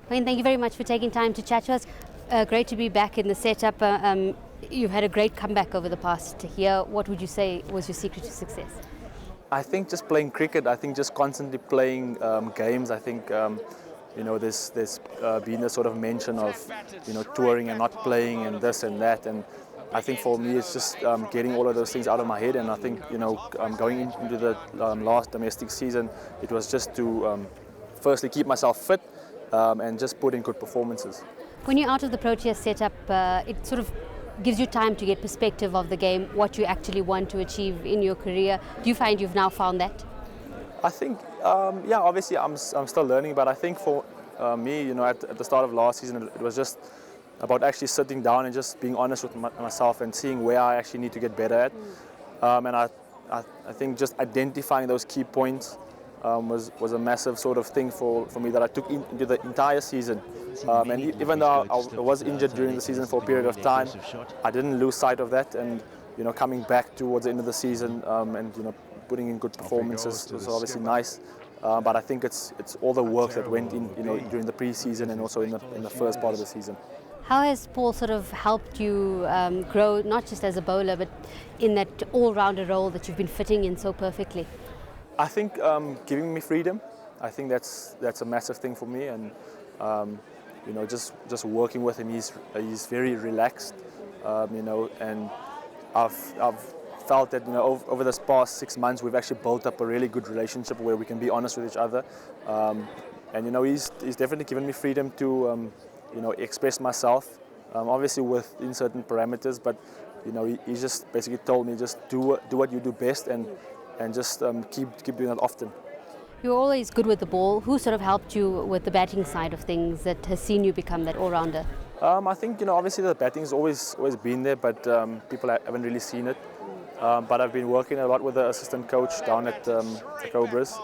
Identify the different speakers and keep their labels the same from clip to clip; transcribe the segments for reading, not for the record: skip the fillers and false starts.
Speaker 1: Wayne, thank you very much for taking time to chat to us. Great to be back in the setup. You've had a great comeback over the past year. What would you say was your secret to success?
Speaker 2: I think just playing cricket. I think just constantly playing games. I think there's been a sort of mention of touring and not playing and this and that. And I think for me it's just getting all of those things out of my head. And I think going into the last domestic season, it was just to firstly keep myself fit and just put in good performances.
Speaker 1: When you're out of the Proteas setup, it sort of gives you time to get perspective of the game, what you actually want to achieve in your career. Do you find you've now found that?
Speaker 2: I think, obviously I'm still learning, but I think for me, at the start of last season, it was just about actually sitting down and just being honest with myself and seeing where I actually need to get better at. And I think just identifying those key points was a massive sort of thing for me that I took into the entire season. And even though I was injured during the season for a period of time, I didn't lose sight of that. And coming back towards the end of the season and putting in good performances was obviously nice. But I think it's all the work that went in during the pre-season and also in the first part of the season.
Speaker 1: How has Paul sort of helped you grow, not just as a bowler, but in that all-rounder role that you've been fitting in so perfectly?
Speaker 2: I think giving me freedom. I think that's a massive thing for me, and just working with him. He's very relaxed, and I've felt that over this past 6 months we've actually built up a really good relationship where we can be honest with each other, and he's definitely given me freedom to express myself, obviously within certain parameters, but he just basically told me just do what you do best and just keep doing that often.
Speaker 1: You're always good with the ball. Who sort of helped you with the batting side of things that has seen you become that all-rounder?
Speaker 2: I think obviously the batting's always been there, but people haven't really seen it. But I've been working a lot with the assistant coach down at the Cobras.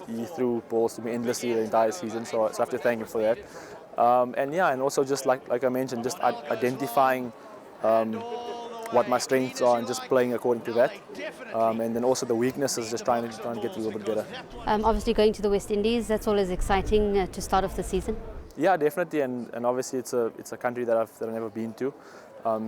Speaker 2: He threw balls to me endlessly the entire season, so I have to thank him for that. And also just like I mentioned, just identifying what my strengths are and just playing according to that. And then also the weaknesses, just trying to get a little bit better.
Speaker 1: Obviously going to the West Indies, that's always exciting to start off the season.
Speaker 2: Yeah, definitely, and obviously it's a country that I've never been to.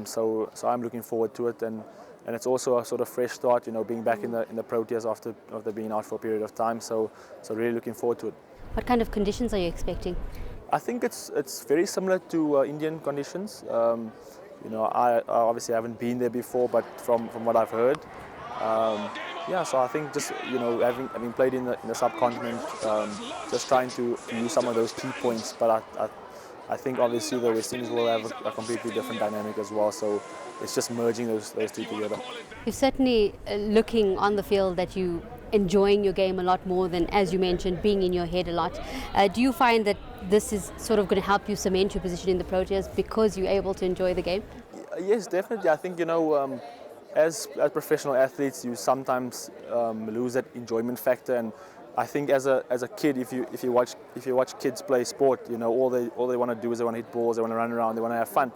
Speaker 2: So I'm looking forward to it, and it's also a sort of fresh start, being back in the Proteas after being out for a period of time. So really looking forward to it.
Speaker 1: What kind of conditions are you expecting?
Speaker 2: I think it's very similar to Indian conditions. I obviously haven't been there before, but from what I've heard, so I think just having played in the subcontinent, just trying to use some of those key points. But I think obviously the West Indies will have a completely different dynamic as well. So it's just merging those two together.
Speaker 1: You're certainly looking on the field that you enjoying your game a lot more than, as you mentioned, being in your head a lot. Do you find that this is sort of going to help you cement your position in the Proteas because you're able to enjoy the game?
Speaker 2: Yes, definitely. I think as professional athletes, you sometimes lose that enjoyment factor, and I think as a kid, if you watch kids play sport, all they want to do is they want to hit balls, they want to run around, they want to have fun,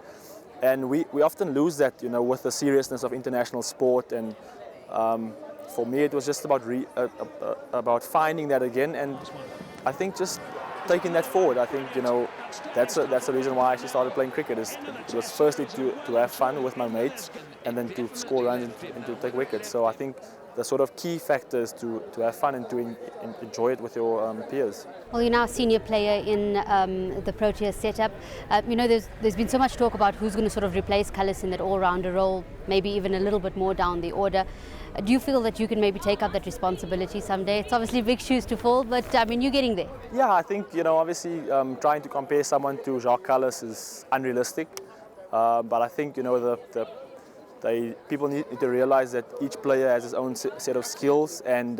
Speaker 2: and we often lose that, with the seriousness of international sport. And for me, it was just about finding that again, and I think just taking that forward. I think that's the reason why I actually started playing cricket. It was firstly to have fun with my mates, and then to score runs and to take wickets. So I think the sort of key factor is to have fun and to enjoy it with your peers.
Speaker 1: Well, you're now a senior player in the Proteas setup. There's been so much talk about who's going to sort of replace Cullis in that all-rounder role, maybe even a little bit more down the order. Do you feel that you can maybe take up that responsibility someday? It's obviously big shoes to fill, but you're getting there.
Speaker 2: Yeah, I think obviously trying to compare someone to Jacques Cullis is unrealistic. But I think people need to realize that each player has his own set of skills, and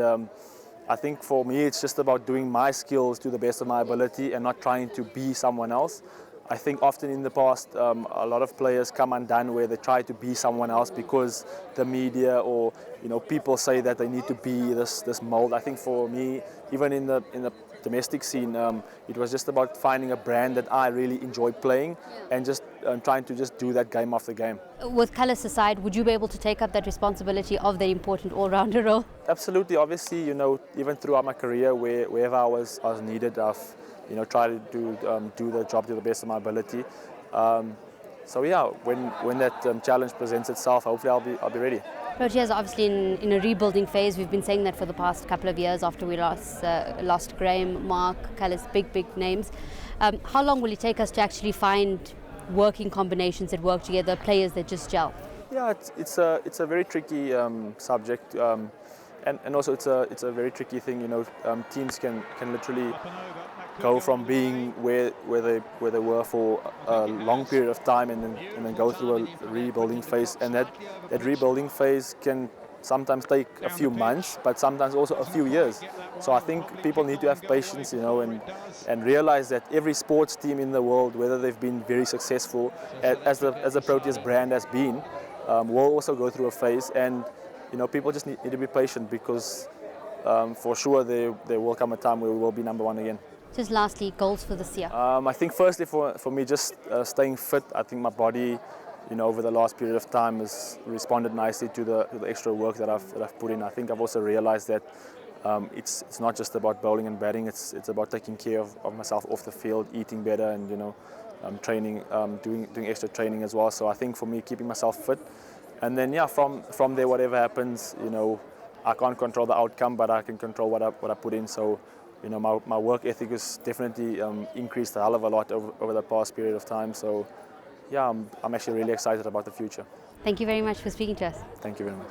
Speaker 2: I think for me it's just about doing my skills to the best of my ability and not trying to be someone else. I think often in the past a lot of players come undone where they try to be someone else because the media or people say that they need to be this mold. I think for me, even in the domestic scene, it was just about finding a brand that I really enjoyed playing and just trying to just do that game after game.
Speaker 1: With Cullis aside, would you be able to take up that responsibility of the important all-rounder role?
Speaker 2: Absolutely. Obviously, even throughout my career, wherever I was needed, try to do the job to the best of my ability. So yeah, when that challenge presents itself, hopefully I'll be ready.
Speaker 1: Proteas are obviously in a rebuilding phase. We've been saying that for the past couple of years after we lost Graham, Mark, Callis, big names. How long will it take us to actually find working combinations that work together, players that just gel?
Speaker 2: Yeah, it's a very tricky subject, and also it's a very tricky thing. Teams can literally go from being where they were for a long period of time and then go through a rebuilding phase, and that rebuilding phase can sometimes take a few months, but sometimes also a few years. So I think people need to have patience, and realize that every sports team in the world, whether they've been very successful as the Proteas brand has been, will also go through a phase, and people just need to be patient, because for sure there will come a time where we will be number one again.
Speaker 1: Just lastly, goals for this year?
Speaker 2: I think firstly for me, just staying fit. I think my body, over the last period of time has responded nicely to the extra work that I've put in. I think I've also realized that it's not just about bowling and batting. It's about taking care of myself off the field, eating better, and training, doing extra training as well. So I think for me, keeping myself fit, and then from there, whatever happens, I can't control the outcome, but I can control what I put in. So my work ethic has definitely increased a hell of a lot over the past period of time. So yeah, I'm actually really excited about the future.
Speaker 1: Thank you very much for speaking to us.
Speaker 2: Thank you very much.